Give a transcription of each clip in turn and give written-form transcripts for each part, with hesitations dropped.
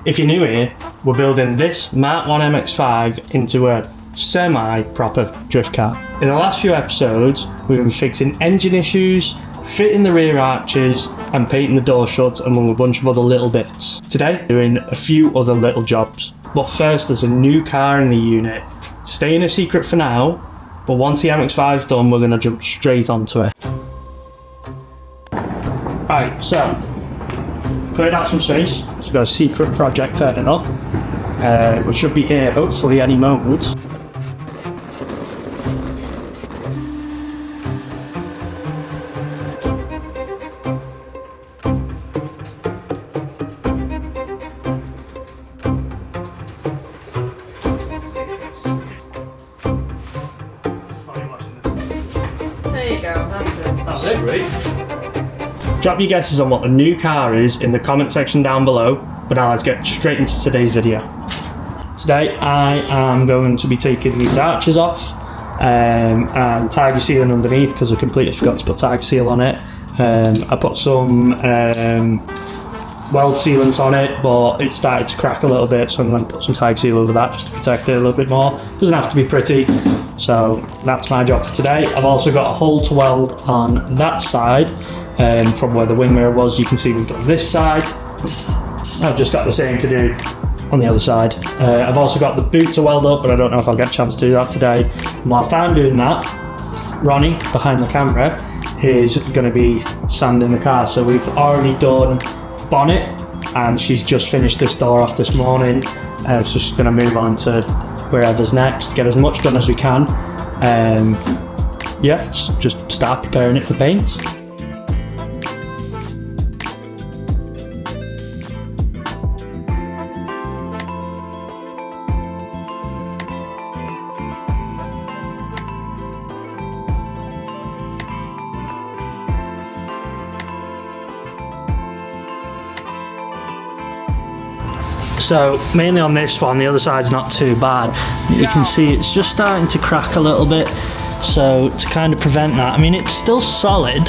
If you're new here, we're building this Mark 1 Mx5 into a semi-proper drift car. In the last few episodes, we've been fixing engine issues, fitting the rear arches, and painting the door shuts, among a bunch of other little bits. Today, doing a few other little jobs. But first, there's a new car in the unit. Staying a secret for now, but once the Mx5's done, we're going to jump straight onto it. Right, so cleared out some space. So we've got a secret project turning up, which should be here hopefully any moment. There you go, that's it. That's it, right? Drop your guesses on what the new car is in the comment section down below, but now let's get straight into today's video. Today I am going to be taking these arches off and tiger sealing underneath because I completely forgot to put tiger seal on it. I put some weld sealant on it, but it started to crack a little bit, so I'm going to put some tiger seal over that just to protect it a little bit more. Doesn't have to be pretty, so that's my job for today. I've also got a hole to weld on that side. From where the wing mirror was, you can see we've done this side. I've just got the same to do on the other side. I've also got the boot to weld up, but I don't know if I'll get a chance to do that today. And whilst I'm doing that, Ronnie, behind the camera, is going to be sanding the car. So we've already done bonnet, and she's just finished this door off this morning. So she's going to move on to wherever's next, get as much done as we can. Yeah, just start preparing it for paint. So mainly on this one, the other side's not too bad. You can see it's just starting to crack a little bit. So to kind of prevent that, I mean it's still solid,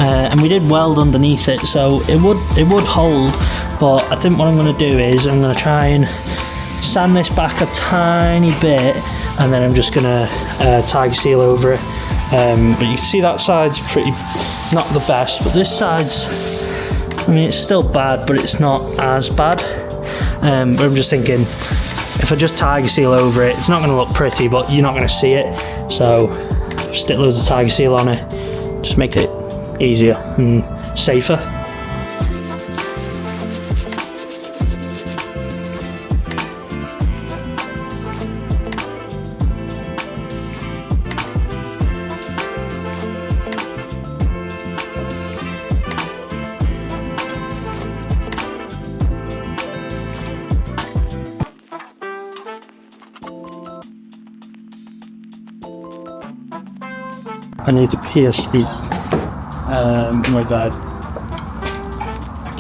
and we did weld underneath it, so it would hold. But I think what I'm going to do is I'm going to try and sand this back a tiny bit, and then I'm just going to tiger seal over it. But you can see that side's pretty not the best, but this side's, I mean it's still bad, but it's not as bad. But I'm just thinking, if I just tiger seal over it, it's not going to look pretty, but you're not going to see it. So stick loads of tiger seal on it, just make it easier and safer. I need to pierce the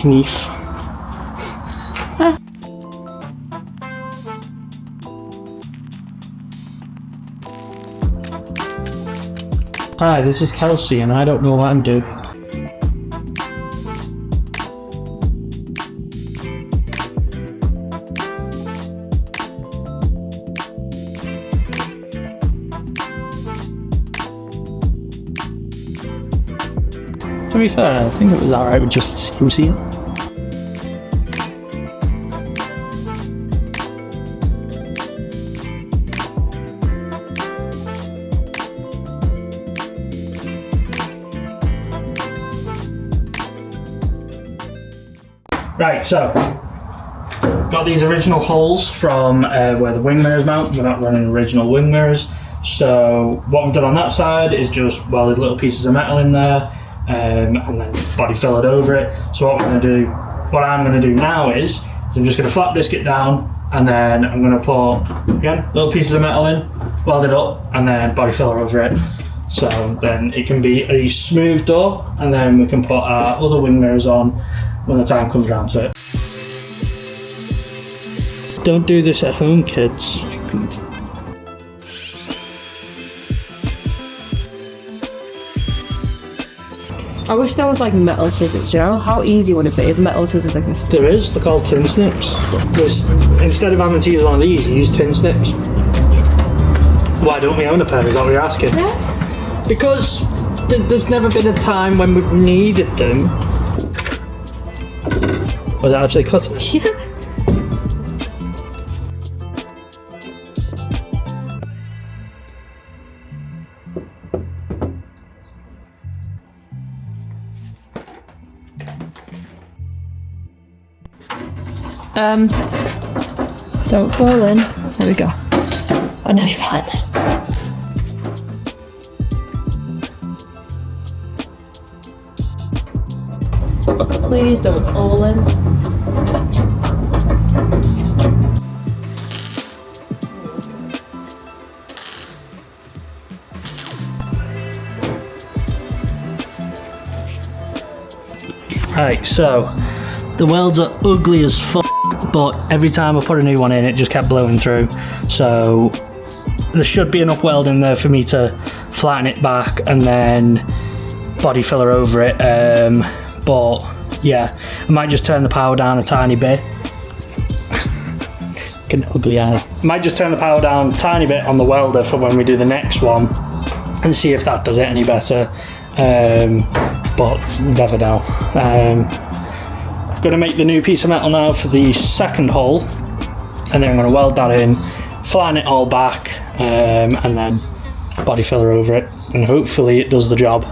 knife. Hi, this is Kelsey and I don't know what I'm doing. To be fair, I think it was alright with just the seam seal. Right, so got these original holes from where the wing mirrors mount. We're not running original wing mirrors. So what we've done on that side is just welded little pieces of metal in there. And then body fill it over it. So what I'm going to do now is I'm just going to flap disc it down, and then I'm going to put, again, little pieces of metal in, weld it up, and then body filler over it. So then it can be a smooth door, and then we can put our other wing mirrors on when the time comes around to it. Don't do this at home, kids. I wish there was like metal scissors, you know? How easy would it be if metal scissors existed? There is, they're called tin snips. Instead of having to use one of these, you use tin snips. Why don't we own a pair, is that what you're asking? Yeah. Because there's never been a time when we've needed them. Was it actually cut? Yeah. Don't fall in. There we go. I know you fell in there. Please don't fall in. Right, so the welds are ugly as fuck, but every time I put a new one in, it just kept blowing through. So there should be enough weld in there for me to flatten it back and then body filler over it. But yeah, I might just turn the power down a tiny bit. An ugly ass. Might just turn the power down a tiny bit on the welder for when we do the next one and see if that does it any better. But never know. Going to make the new piece of metal now for the second hole, and then I'm going to weld that in, flatten it all back, and then body filler over it, and hopefully it does the job.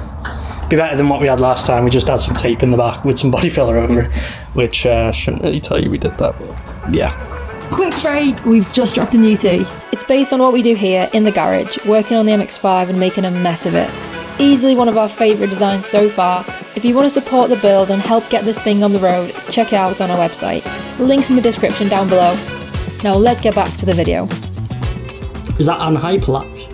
Be better than what we had last time. We just had some tape in the back with some body filler over it, which shouldn't really tell you we did that, but yeah. Quick trade, we've just dropped a new tee. It's based on what we do here in the garage, working on the Mx5 and making a mess of it. Easily one of our favourite designs so far. If you want to support the build and help get this thing on the road, check it out on our website. Links in the description down below. Now let's get back to the video. Is that on hyperlapse?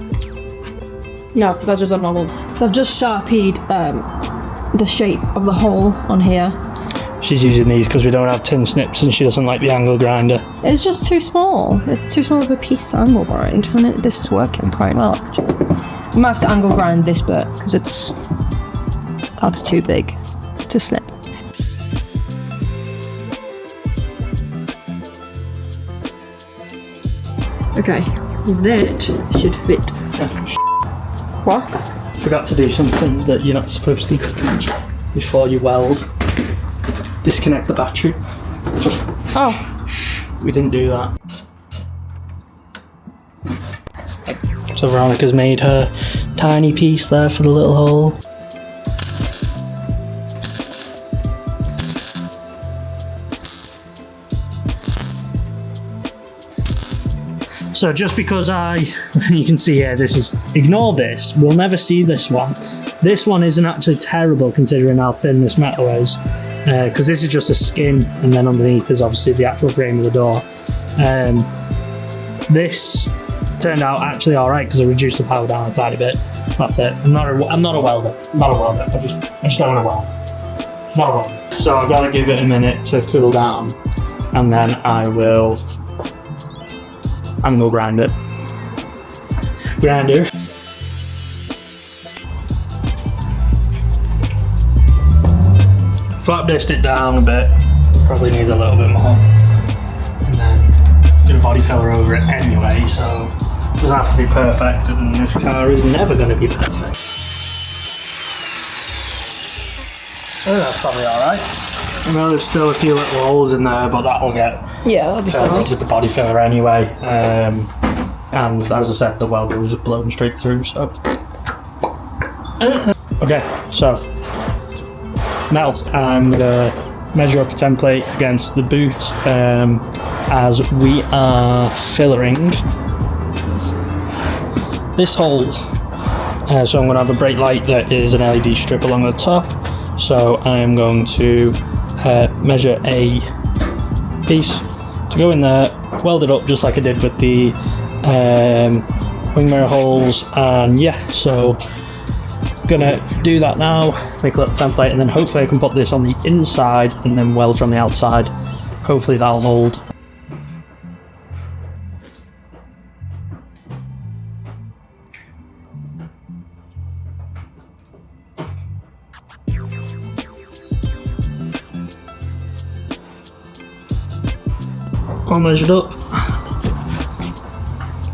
No, that's just a normal. So I've just sharpied the shape of the hole on here. She's using these because we don't have tin snips and she doesn't like the angle grinder. It's just too small. It's too small of a piece to angle grind, and this is working quite well. I might have to angle grind this bit because that's too big to snip. Okay, that should fit. What? Forgot to do something that you're not supposed to before you weld. Disconnect the battery. Oh. We didn't do that. So Veronica's made her tiny piece there for the little hole. So just because you can see here, ignore this, we'll never see this one. This one isn't actually terrible considering how thin this metal is. Because this is just a skin, and then underneath is obviously the actual frame of the door. This turned out actually alright because I reduced the power down a tiny bit. That's it. I'm not a welder. I'm not a welder. I just don't want to weld. Not a welder. So I've got to give it a minute to cool down, and then I will angle grind it. Grinder. Flat dished it down a bit, probably needs a little bit more, and then I'm going to body filler over it anyway, so it doesn't have to be perfect, and this car is never going to be perfect. Oh, that's probably alright. I know there's still a few little holes in there, but that'll get that'll be filled solid with the body filler anyway, and as I said, the welder was just blown straight through, so. Okay, so. Now I'm going to measure up a template against the boot as we are fillering this hole. So I'm going to have a brake light that is an LED strip along the top. So I am going to measure a piece to go in there, weld it up just like I did with the wing mirror holes, and yeah, so gonna do that now, make a little template, and then hopefully I can put this on the inside and then weld from the outside. Hopefully that'll hold. all measured up.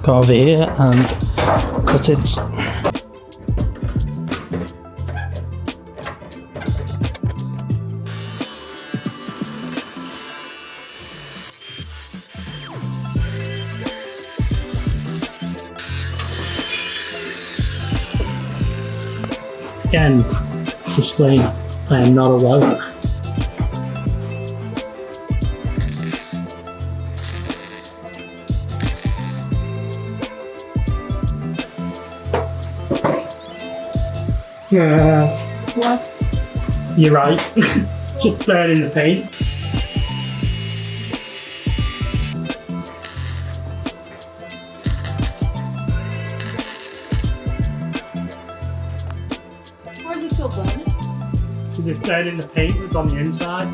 Go over here and cut it. Again, disclaimer, I am not a welder. What? You're right. Just burning the paint. Why is it still burning? Because it's burning the paint that's on the inside.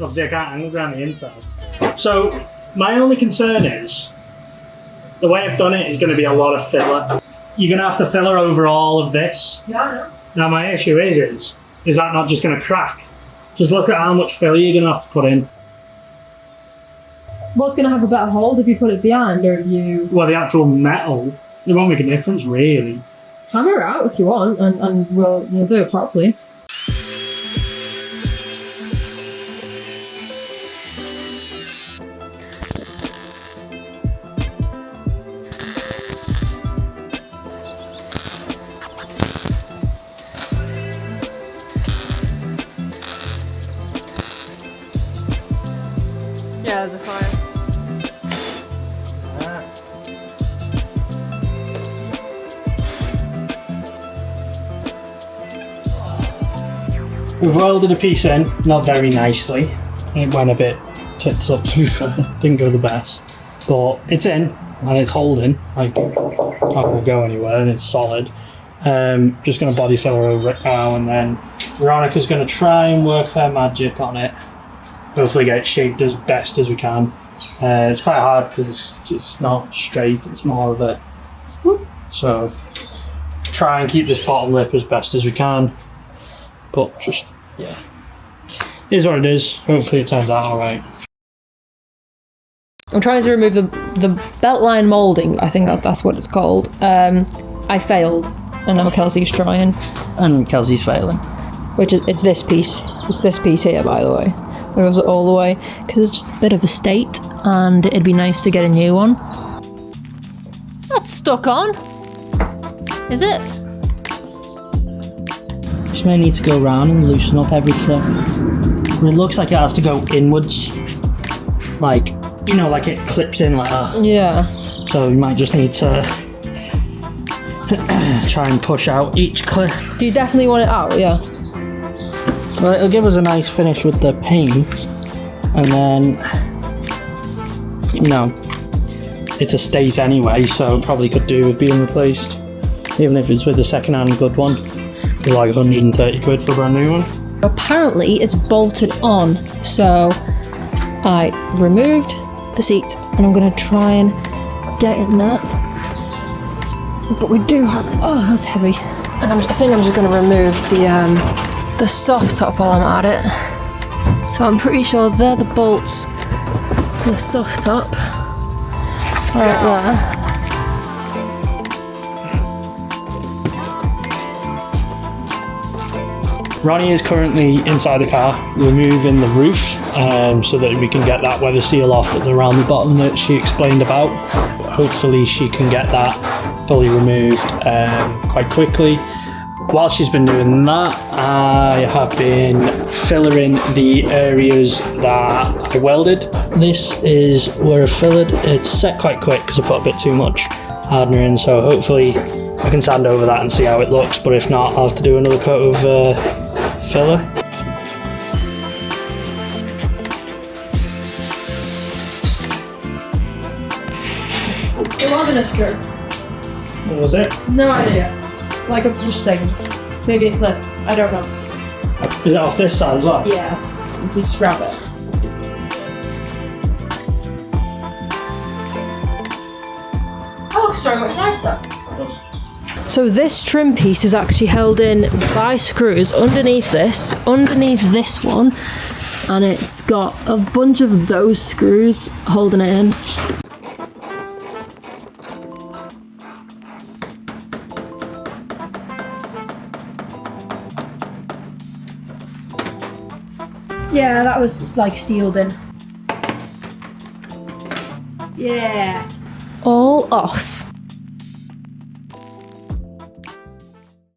Obviously I can't angle grind the inside. So my only concern is, the way I've done it is going to be a lot of filler. You're going to have to filler over all of this. Yeah, I know. Now my issue is that not just going to crack? Just look at how much filler you're going to have to put in. What's going to have a better hold if you put it behind, or you Well, the actual metal, it won't make a difference really. hammer it out if you want, and you'll do it properly. Yeah, there's a fire. We've welded a piece in, not very nicely. It went a bit tits up to be fair. Didn't go the best. But it's in and it's holding. Like, not going to go anywhere and it's solid. Just going to body filler over it now, and then Veronica's going to try and work her magic on it. Hopefully get it shaped as best as we can. It's quite hard because it's not straight, it's more of a whoop. So try and keep this bottom lip as best as we can. But just, yeah, it is what it is. Hopefully it turns out alright. I'm trying to remove the belt line moulding, I think that's what it's called. I failed, and now Kelsey's trying. And Kelsey's failing. Which is, it's this piece. It's this piece here, by the way. It goes all the way, because it's just a bit of a state, and it'd be nice to get a new one. That's stuck on. Is it? Just may need to go around and loosen up everything. And it looks like it has to go inwards. Like, you know, like it clips in like that. Yeah. So you might just need to try and push out each clip. Do you definitely want it out? Yeah. Well, it'll give us a nice finish with the paint, and then, you know, it's a state anyway, so it probably could do with being replaced, even if it's with a second-hand good one. It's like 130 quid for a brand new one. Apparently it's bolted on, so I removed the seat, and I'm going to try and get in there. But we do have, oh, that's heavy. And I think I'm just going to remove the soft top while I'm at it. So I'm pretty sure they're the bolts for the soft top. Right there. Ronnie is currently inside the car removing the roof so that we can get that weather seal off that's around the bottom that she explained about. Hopefully she can get that fully removed quite quickly. While she's been doing that, I have been fillering the areas that I welded. This is where I fillered. It's set quite quick because I put a bit too much hardener in, so hopefully I can sand over that and see how it looks, but if not, I'll have to do another coat of filler. It wasn't a screw. What was it? No idea. Like I'm just saying. Maybe it's left. I don't know. Is it off this side as well? Yeah. You just grab it. That looks so much nicer. So this trim piece is actually held in by screws underneath this one, and it's got a bunch of those screws holding it in. Yeah, that was like sealed in. Yeah. All off.